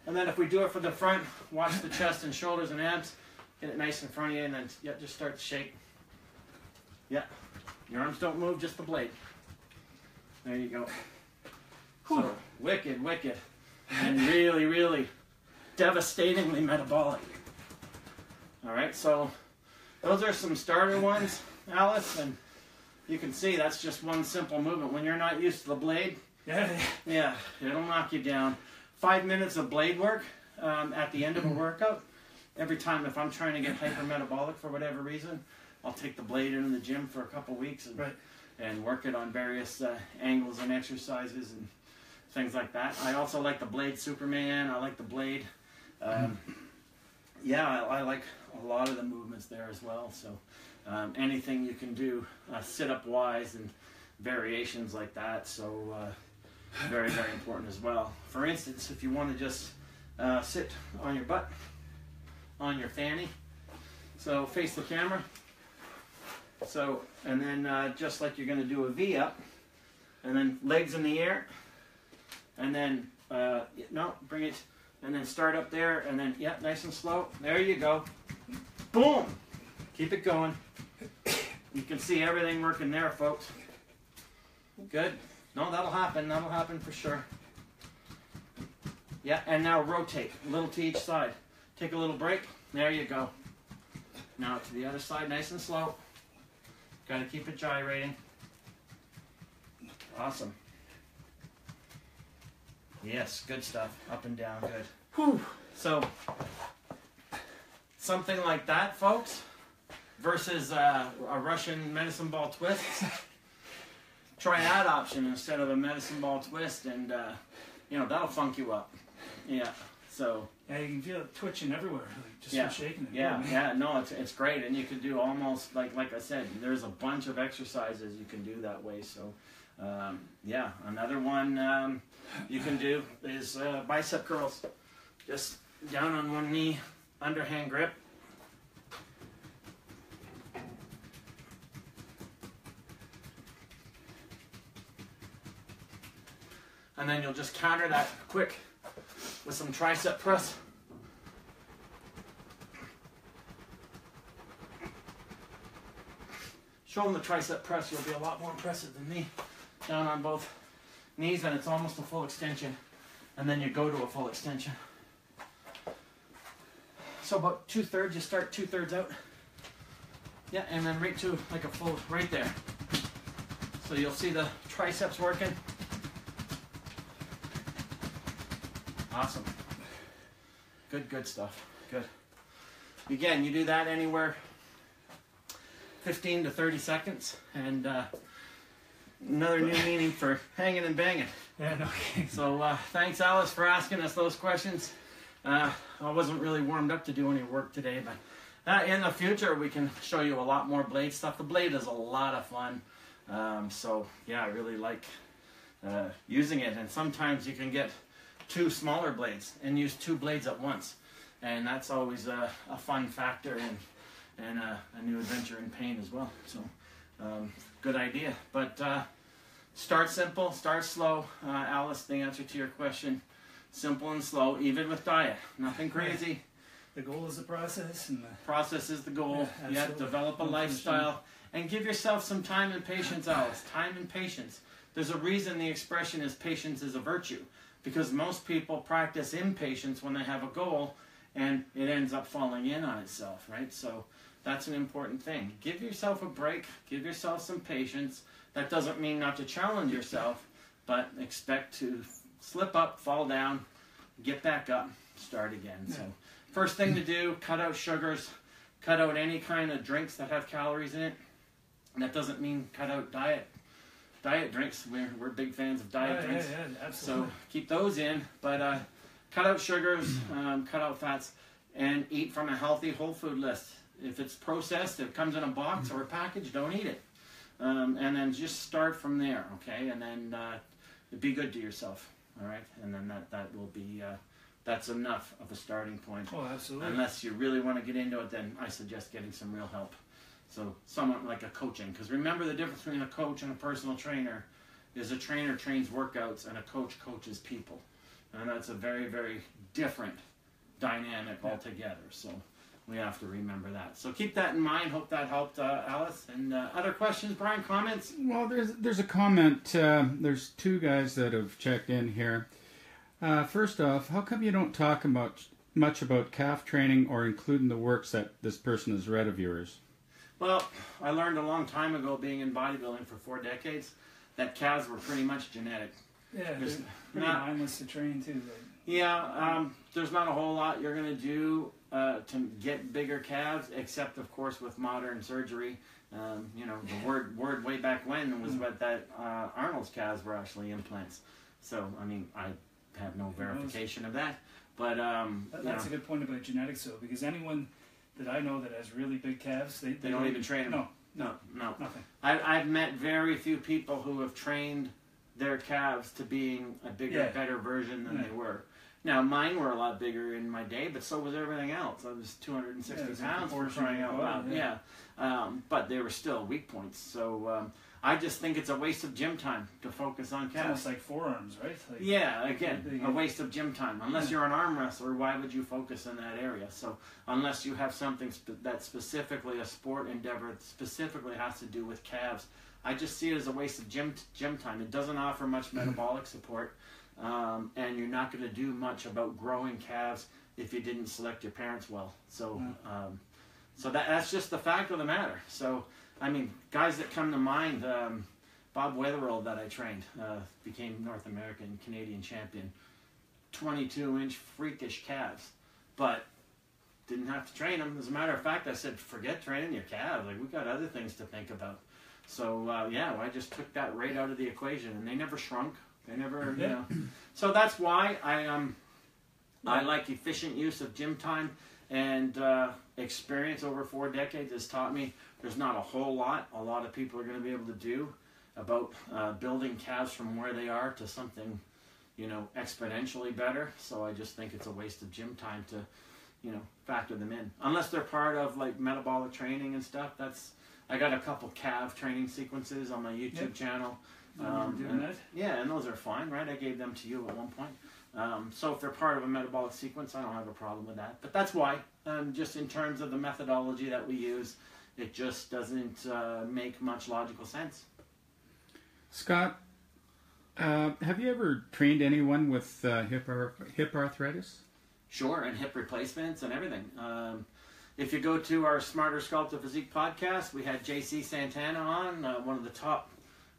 And then if we do it from the front, watch the chest and shoulders and abs. Get it nice in front of you and then just start to shake. Yeah. Your arms don't move, just the blade. There you go. So, wicked, wicked. And really, really devastatingly metabolic. All right, so those are some starter ones, Alice, and you can see that's just one simple movement. When you're not used to the blade, yeah, it'll knock you down. 5 minutes of blade work at the end of a workout. Every time, if I'm trying to get hypermetabolic for whatever reason, I'll take the blade into the gym for a couple weeks and work it on various angles and exercises and things like that. I also like the Blade Superman. I like the Blade. Yeah, I like a lot of the movements there as well. So anything you can do sit-up wise and variations like that. So very, very important as well. For instance, if you want to just sit on your butt, on your fanny. So face the camera. So, and then just like you're going to do a V up, and then legs in the air, and then, bring it, and then start up there, and then, nice and slow. There you go. Boom! Keep it going. You can see everything working there, folks. Good. No, that'll happen for sure. Yeah, and now rotate, a little to each side. Take a little break. There you go. Now to the other side, nice and slow. Got to keep it gyrating. Awesome. Yes, good stuff. Up and down, good. Whew. So, something like that, folks, versus a Russian medicine ball twist. Try that option instead of a medicine ball twist, and that'll funk you up. Yeah. So. Yeah, you can feel it twitching everywhere, just from shaking it. Yeah. No, it's great, and you can do almost like I said. There's a bunch of exercises you can do that way. So, Yeah, another one you can do is bicep curls. Just down on one knee, underhand grip. And then you'll just counter that quick with some tricep press. Show them the tricep press, you'll be a lot more impressive than me. Down on both knees, and it's almost a full extension. And then you go to a full extension. So about 2/3, you start 2/3 out. Yeah, and then right to like a full, right there. So you'll see the triceps working. Awesome. Good stuff. Good. Again, you do that anywhere 15 to 30 seconds, and another new meaning for hanging and banging. Yeah, no kidding. So thanks, Alice, for asking us those questions. I wasn't really warmed up to do any work today, but in the future we can show you a lot more blade stuff. The blade is a lot of fun. So yeah, I really like using it, and sometimes you can get 2 smaller blades and use 2 blades at once, and that's always a fun factor and a new adventure in pain as well. So good idea. But start simple, start slow. Alice, the answer to your question, simple and slow, even with diet. Nothing crazy. The goal is the process, and the process is the goal. Yeah, Develop a lifestyle and give yourself some time and patience, Alice. Time and patience. There's a reason the expression is patience is a virtue, because most people practice impatience when they have a goal, and it ends up falling in on itself, right? So that's an important thing. Give yourself a break. Give yourself some patience. That doesn't mean not to challenge yourself, but expect to slip up, fall down, get back up, start again. So first thing to do, cut out sugars, cut out any kind of drinks that have calories in it. And that doesn't mean cut out diet drinks. We're big fans of diet drinks. Yeah, absolutely. So keep those in, but cut out sugars, cut out fats, and eat from a healthy whole food list. If it's processed, if it comes in a box or a package, don't eat it. And then just start from there, okay? And then be good to yourself, all right? And then that will be, that's enough of a starting point. Oh, absolutely. Unless you really want to get into it, then I suggest getting some real help. So someone like a coaching, because remember the difference between a coach and a personal trainer is a trainer trains workouts and a coach coaches people. And that's a very, very different dynamic altogether. So we have to remember that. So keep that in mind. Hope that helped, Alice. And other questions, Brian, comments? Well, there's a comment. There's 2 guys that have checked in here. First off, how come you don't talk much about calf training or including the works that this person has read of yours? Well, I learned a long time ago, being in bodybuilding for 4 decades, that calves were pretty much genetic. Yeah, they're pretty mindless to train too. Yeah, there's not a whole lot you're going to do to get bigger calves, except of course with modern surgery. You know, the word way back when was that Arnold's calves were actually implants. So I mean, I have no verification of that, but that's a good point about genetics, though, because anyone that I know that has really big calves, they don't even train them. No, nothing. I've met very few people who have trained their calves to being a bigger, better version than they were. Now, mine were a lot bigger in my day, but so was everything else. I was 260 pounds for crying out loud. But they were still weak points. So I just think it's a waste of gym time to focus on calves. It's almost like forearms, right? Like, again, a waste of gym time. Unless you're an arm wrestler, why would you focus in that area? So unless you have something that's specifically a sport endeavor that specifically has to do with calves, I just see it as a waste of gym time. It doesn't offer much metabolic support, and you're not going to do much about growing calves if you didn't select your parents well. So, so that's just the fact of the matter. So, I mean, guys that come to mind, Bob Weatherall that I trained, became North American, Canadian champion, 22-inch freakish calves, but didn't have to train them. As a matter of fact, I said, forget training your calves. Like, we've got other things to think about. So, I just took that right out of the equation, and they never shrunk. They never, you know. So that's why I like efficient use of gym time, and experience over 4 decades has taught me there's not a whole lot of people are going to be able to do. about building calves from where they are to something, exponentially better. So I just think it's a waste of gym time to, factor them in. Unless they're part of like metabolic training and stuff. I got a couple calf training sequences on my YouTube channel. Doing that? Yeah, and those are fine, right? I gave them to you at one point. So if they're part of a metabolic sequence, I don't have a problem with that. But that's why, just in terms of the methodology that we use, it just doesn't make much logical sense. Scott, have you ever trained anyone with hip arthritis? Sure, and hip replacements and everything. If you go to our Smarter Sculpted Physique podcast, we had JC Santana on, one of the top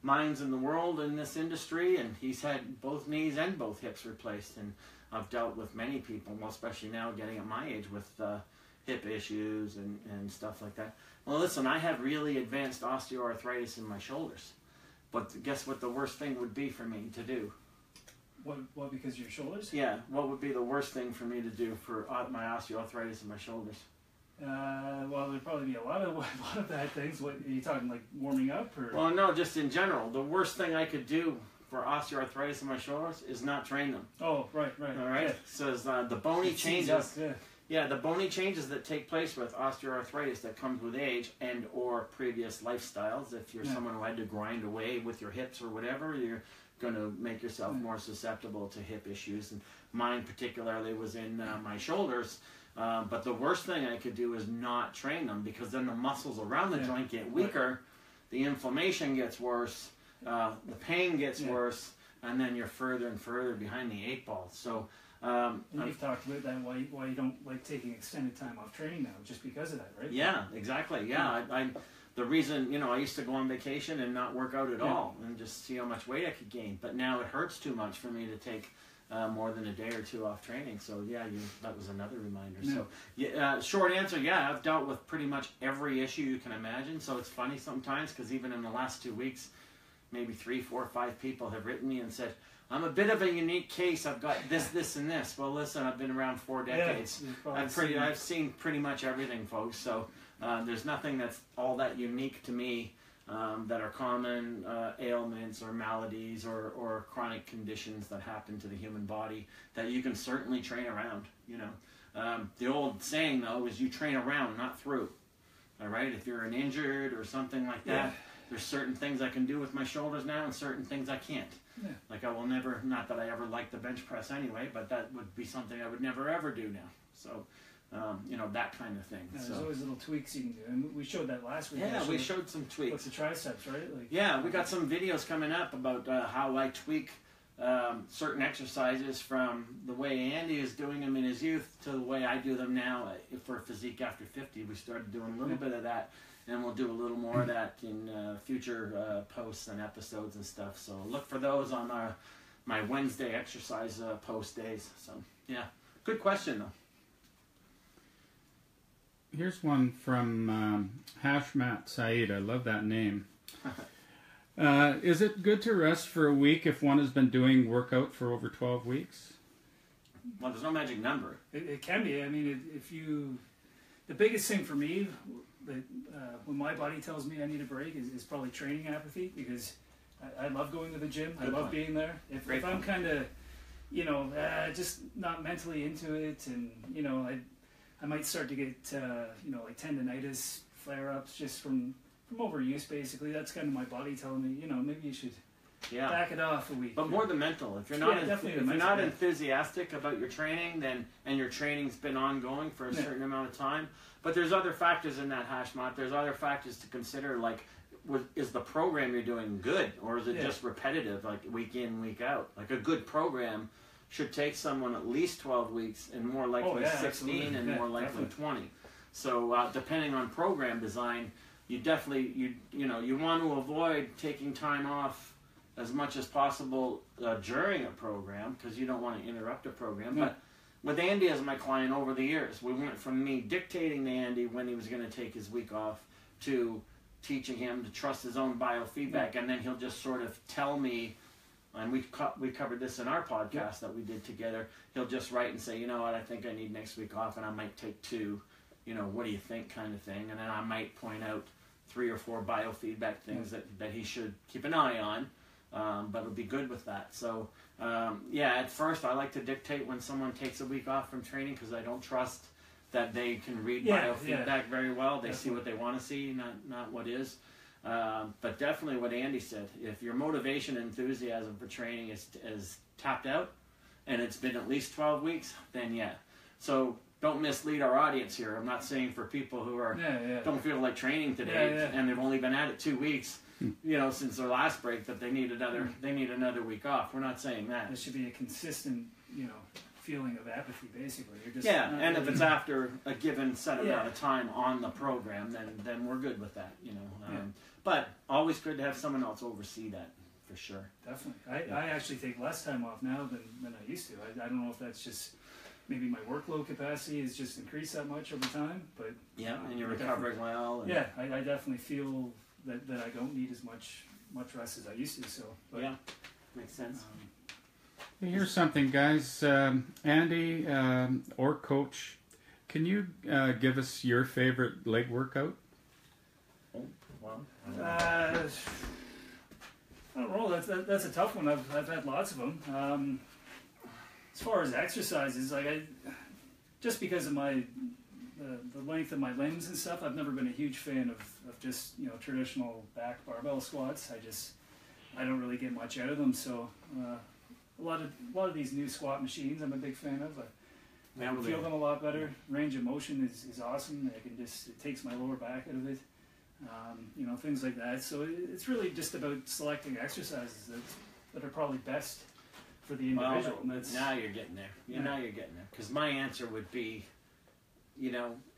minds in the world in this industry, and he's had both knees and both hips replaced. And I've dealt with many people, well, especially now getting at my age, with hip issues and stuff like that. Well, listen, I have really advanced osteoarthritis in my shoulders. But guess what the worst thing would be for me to do? What, because of your shoulders? Yeah, what would be the worst thing for me to do for my osteoarthritis in my shoulders? Well, there'd probably be a lot of bad things. What are you talking, like warming up, or? Well, no, just in general. The worst thing I could do for osteoarthritis in my shoulders is not train them. Oh, right. All right. Yeah. So the bony changes. Yeah. Yeah, the bony changes that take place with osteoarthritis that comes with age and or previous lifestyles. If you're someone who had to grind away with your hips or whatever, you're going to make yourself more susceptible to hip issues. And mine particularly was in my shoulders. But the worst thing I could do is not train them, because then the muscles around the joint get weaker, the inflammation gets worse, the pain gets worse, and then you're further and further behind the 8 ball. So you've talked about that, why you don't like taking extended time off training now, just because of that, right? Yeah, exactly. Yeah, the reason, I used to go on vacation and not work out at all and just see how much weight I could gain. But now it hurts too much for me to take more than a day or two off training. So that was another reminder. So short answer, I've dealt with pretty much every issue you can imagine. So it's funny sometimes, because even in the last 2 weeks, maybe 3, 4, 5 people have written me and said, I'm a bit of a unique case. I've got this, and this. Well, listen, I've been around 4 decades. I've seen pretty much everything, folks. So there's nothing that's all that unique to me that are common ailments or maladies or chronic conditions that happen to the human body that you can certainly train around. The old saying, though, is you train around, not through. All right? If you're an injured or something like that, there's certain things I can do with my shoulders now and certain things I can't. Yeah. Like I will never, not that I ever liked the bench press anyway, but that would be something I would never ever do now. So, that kind of thing. There's always little tweaks you can do. And we showed that last week. Yeah, we showed some tweaks. With the triceps, right? We got some videos coming up about how I tweak certain exercises from the way Andy is doing them in his youth to the way I do them now for Physique After 50. We started doing a little bit of that. And we'll do a little more of that in future posts and episodes and stuff. So look for those on my Wednesday exercise post days. So, good question, though. Here's one from Hashmat Saeed. I love that name. Is it good to rest for a week if one has been doing workout for over 12 weeks? Well, there's no magic number. It can be. I mean, the biggest thing for me, when my body tells me I need a break, is probably training apathy, because I love going to the gym. I love being there. If I'm kind of, just not mentally into it, and I might start to get like tendonitis flare-ups just from overuse. Basically, that's kind of my body telling me, maybe you should back it off a week. But more the mental. If you're not enthusiastic about your training, and your training's been ongoing for a certain amount of time. But there's other factors in that, Hashmat. There's other factors to consider, like, is the program you're doing good, or is it just repetitive, like week in, week out? Like a good program should take someone at least 12 weeks, and more likely 16, absolutely. And more likely 20. So depending on program design, you definitely you want to avoid taking time off as much as possible during a program, because you don't want to interrupt a program. But with Andy as my client over the years, we went from me dictating to Andy when he was going to take his week off to teaching him to trust his own biofeedback, and then he'll just sort of tell me, and we covered this in our podcast that we did together, he'll just write and say, what, I think I need next week off, and I might take 2, what do you think, kind of thing, and then I might point out 3 or 4 biofeedback things that he should keep an eye on, but it'll be good with that. So at first I like to dictate when someone takes a week off from training, because I don't trust that they can read biofeedback very well. They see what they want to see, not what is. But definitely what Andy said, if your motivation and enthusiasm for training is tapped out, and it's been at least 12 weeks, then yeah. So don't mislead our audience here. I'm not saying for people who are don't feel like training today and they've only been at it 2 weeks, since their last break, that they need another week off. We're not saying that. There should be a consistent, feeling of apathy, basically. You're just and if it's after a given set amount of time on the program, then we're good with that, But always good to have someone else oversee that, for sure. Definitely. I actually take less time off now than I used to. I don't know if that's just maybe my workload capacity has just increased that much over time, but and you're recovering well. And I definitely feel that I don't need as much rest as I used to. So makes sense. Here's something, guys. Andy or Coach, can you give us your favorite leg workout? I don't know. That's a tough one. I've had lots of them. As far as exercises, just because of the length of my limbs and stuff, I've never been a huge fan of just traditional back barbell squats. I don't really get much out of them. So a lot of these new squat machines, I'm a big fan of. I can feel them a lot better. Range of motion is awesome. It takes my lower back out of it. Things like that. So it's really just about selecting exercises that are probably best for the individual. Well, now you're getting there. Now you're getting there. Because my answer would be,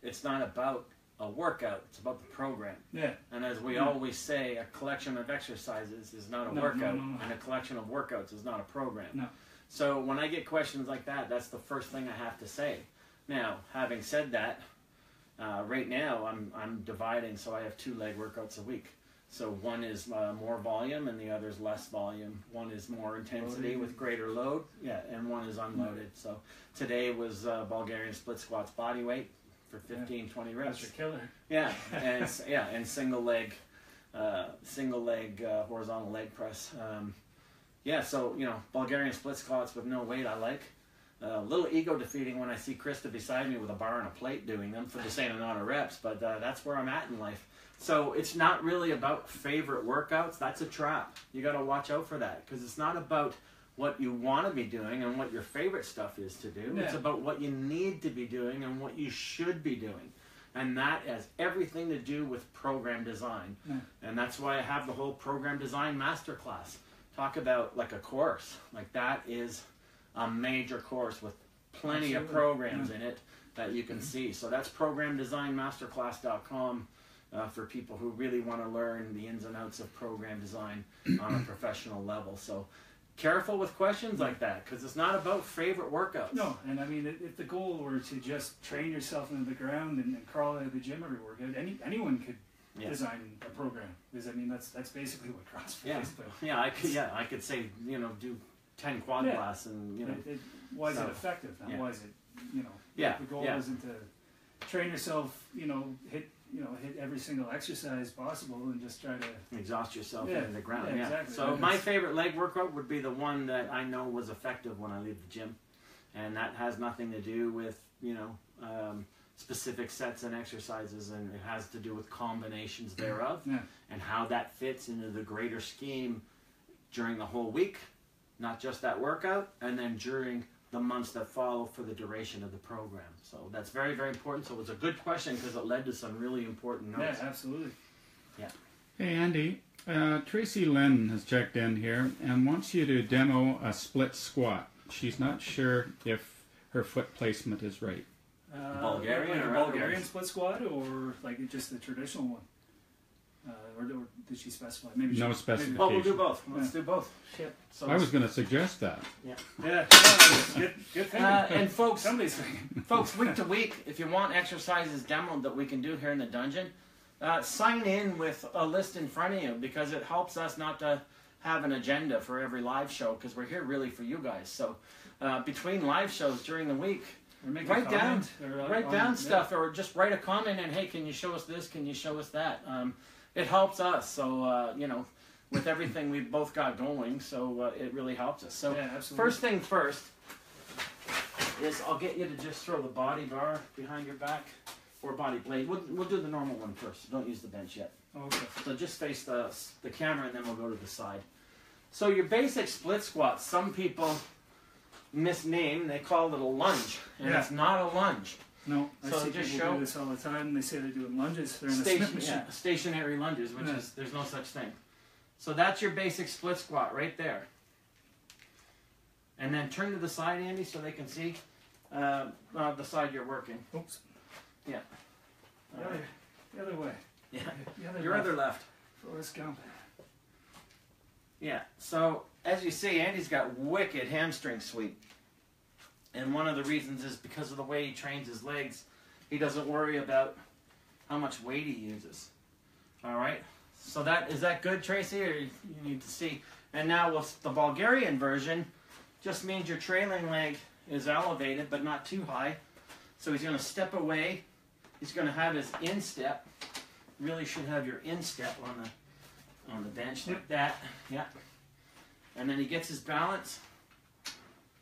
it's not about a workout, it's about the program. Yeah. And as we always say, a collection of exercises is not a workout, and a collection of workouts is not a program. No. So when I get questions like that, that's the first thing I have to say. Now, having said that, right now I'm dividing, so I have 2 leg workouts a week. So one is more volume and the other is less volume. One is more intensity with greater load, and one is unloaded. So today was Bulgarian split squats body weight for 15, 20 reps. That's your killer. Yeah, and single leg horizontal leg press. So Bulgarian split squats with no weight I like. A little ego defeating when I see Krista beside me with a bar and a plate doing them for the same amount of reps, but that's where I'm at in life. So it's not really about favorite workouts. That's a trap. You got to watch out for that, because it's not about what you want to be doing and what your favorite stuff is to do. It's about what you need to be doing and what you should be doing. And that has everything to do with program design. And that's why I have the whole program design masterclass. Talk about like a course. Like that is a major course with plenty of programs in it that you can see. So that's programdesignmasterclass.com for people who really want to learn the ins and outs of program design on a professional level. So careful with questions like that, because it's not about favorite workouts. No, and I mean, if the goal were to just train yourself into the ground and crawl out of the gym every workout, anyone could design a program. Because I mean, that's basically what CrossFit is. But I could say do 10 quad class and why is it effective? Now, why is it the goal isn't to train yourself, hit every single exercise possible and just try to exhaust yourself into the ground. Yeah, exactly. So my favorite leg workout would be the one that I know was effective when I leave the gym, and that has nothing to do with specific sets and exercises, and it has to do with combinations thereof and how that fits into the greater scheme during the whole week, not just that workout, and then during the months that follow for the duration of the program. So that's very, very important. So it was a good question because it led to some really important notes. Yeah, absolutely. Yeah. Hey, Andy. Tracy Lynn has checked in here and wants you to demo a split squat. She's not sure if her foot placement is right. Bulgarian like or a Bulgarian split squat, or like just the traditional one? Or did she specify? Maybe no specification. Well, we'll do both. Let's do both. Shit. So I was going to suggest that. Good thing. And folks, somebody's thinking. Folks, week to week, if you want exercises demoed that we can do here in the dungeon, sign in with a list in front of you, because it helps us not to have an agenda for every live show, because we're here really for you guys. So between live shows during the week, write down stuff, or just write a comment and, hey, can you show us this? Can you show us that? it helps us. So you know, with everything we've both got going, so it really helps us. So Yeah, absolutely. first thing first is I'll get you to just throw the body bar behind your back, or body blade. We'll do the normal one first. Don't use the bench yet. Okay. So just face the camera, and then we'll go to the side. So your basic split squat, some people misname, they call it a lunge, and Yeah. it's not a lunge. No, I So see just people show- do this all the time. They say they're doing lunges. They're in a Smith machine. Yeah, stationary lunges, which Yeah. is, there's no such thing. So that's your basic split squat right there. And then turn to the side, Andy, so they can see the side you're working. Oops. Yeah. The other, the other way. Yeah. The other Your left. other left. Forrest Gump. Yeah. So as you see, Andy's got wicked hamstring sweep. And one of the reasons is because of the way he trains his legs. He doesn't worry about how much weight he uses. All right. So is that good, Tracy, or you need to see? And now with the Bulgarian version, just means your trailing leg is elevated, but not too high. So he's going to step away. He's going to have his instep. Really should have your instep on the bench like that. Yeah. And then he gets his balance.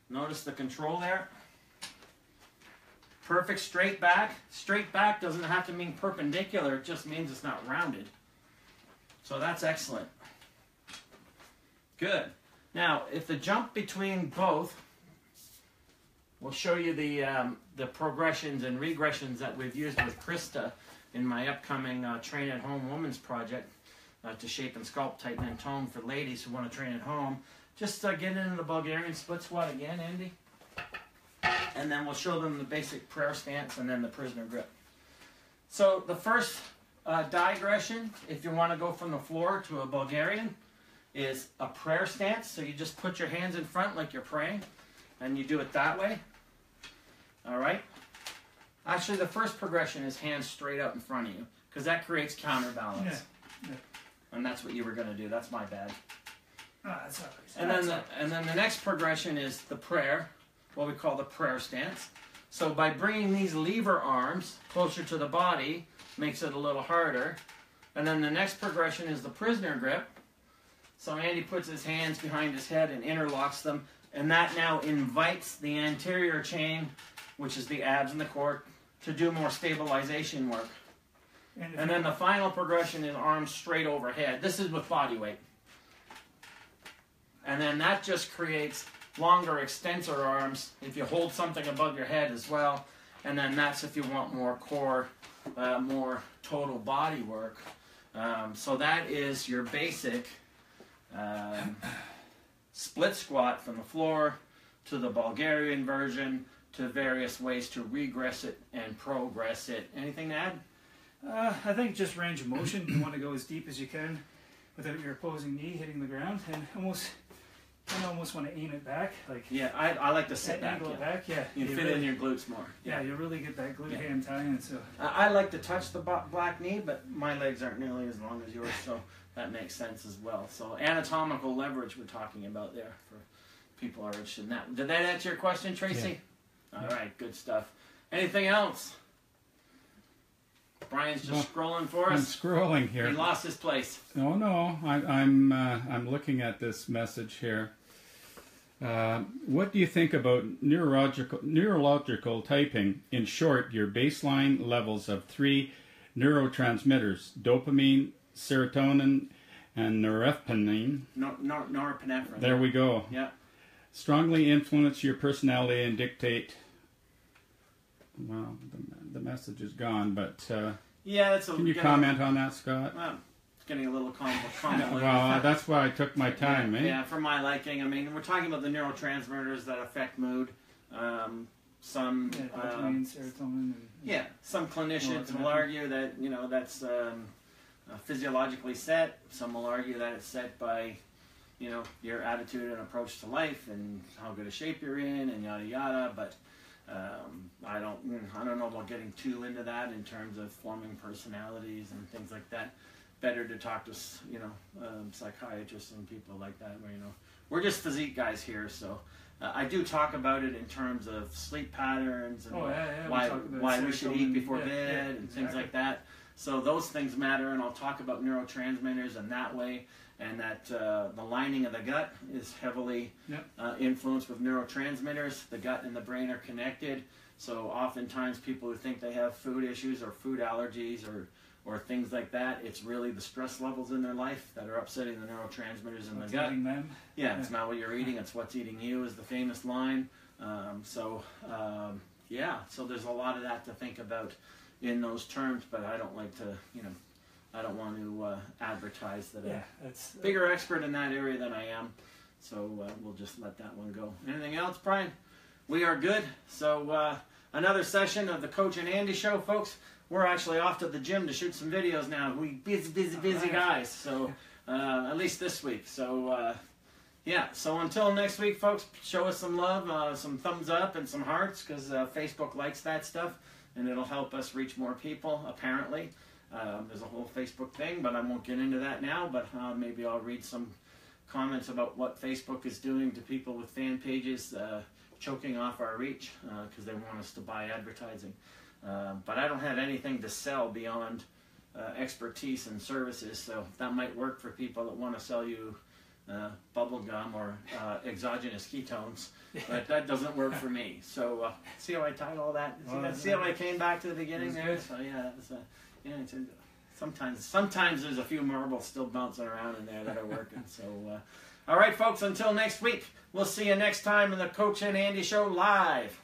Notice the control there. Perfect straight back. Straight back doesn't have to mean perpendicular. It just means it's not rounded. So that's excellent. Good. Now, if the jump between both, we'll show you the progressions and regressions that we've used with Krista in my upcoming Train at Home Women's Project to shape and sculpt, tighten and tone for ladies who want to train at home. Just get into the Bulgarian split squat again, Andy. And then we'll show them the basic prayer stance and then the prisoner grip. So the first digression, if you want to go from the floor to a Bulgarian, is a prayer stance. So you just put your hands in front like you're praying, and you do it that way. All right? Actually, the first progression is hands straight out in front of you, because that creates counterbalance. Yeah. And that's what you were going to do. That's my bad. Ah, that's all right. And then the next progression is the prayer, what we call the prayer stance. So by bringing these lever arms closer to the body, makes it a little harder. And then the next progression is the prisoner grip. So Andy puts his hands behind his head and interlocks them, and that now invites the anterior chain, which is the abs and the core, to do more stabilization work. And then the final progression is arms straight overhead. This is with body weight. And then that just creates longer extensor arms if you hold something above your head as well. And then that's if you want more core, more total body work. So that is your basic split squat from the floor to the Bulgarian version to various ways to regress it and progress it. Anything to add? I think just range of motion. You want to go as deep as you can without your opposing knee hitting the ground, and almost want to aim it back, like Yeah, I like to sit back. angle it Yeah. back. Yeah, You fit really, in your glutes more. Yeah, you really get that glute Yeah. ham tie in. So I like to touch the black knee, but my legs aren't nearly as long as yours, so that makes sense as well. So anatomical leverage we're talking about there for people who are interested in that. Did that answer your question, Tracy? Yeah. All right, good stuff. Anything else? Brian's just scrolling for I'm us. scrolling here. He lost his place. Oh no, I'm looking at this message here. What do you think about neurological typing? In short, your baseline levels of 3 neurotransmitters: dopamine, serotonin, and norepinephrine. Norepinephrine. There we go. Yeah. Strongly influence your personality and dictate. Well, the message is gone, but Yeah, that's a. can you comment on that, Scott? Well, it's getting a little convoluted. Well, that's why I took my time, yeah, eh? Yeah, for my liking. I mean, we're talking about the neurotransmitters that affect mood. Some dopamine, serotonin. And, some clinicians will argue that that's physiologically set. Some will argue that it's set by your attitude and approach to life and how good a shape you're in and yada yada. But I don't know about getting too into that in terms of forming personalities and things like that. Better to talk to psychiatrists and people like that. Where we're just physique guys here, so I do talk about it in terms of sleep patterns and why we should eat before bed and things like that. So those things matter, and I'll talk about neurotransmitters in that way, and that the lining of the gut is heavily influenced with neurotransmitters. The gut and the brain are connected. So oftentimes people who think they have food issues or food allergies or things like that, it's really the stress levels in their life that are upsetting the neurotransmitters in the gut. Eating them. Yeah, it's not what you're eating, it's what's eating you is the famous line. So there's a lot of that to think about in those terms, but I don't like to, I don't want to advertise that I'm a bigger expert in that area than I am. So we'll just let that one go. Anything else, Brian? We are good. So another session of the Coach and Andy Show, folks. We're actually off to the gym to shoot some videos now. We busy guys. So at least this week. So so until next week, folks, show us some love, some thumbs up and some hearts, because Facebook likes that stuff, and it'll help us reach more people, apparently. There's a whole Facebook thing, but I won't get into that now, but maybe I'll read some comments about what Facebook is doing to people with fan pages, choking off our reach, because they want us to buy advertising. But I don't have anything to sell beyond expertise and services, so that might work for people that want to sell you bubble gum or exogenous ketones, but that doesn't work for me. So see how I tied all that? See how I came back to the beginning there? So sometimes there's a few marbles still bouncing around in there that are working. So all right, folks, until next week, we'll see you next time in the Coach and Andy Show live.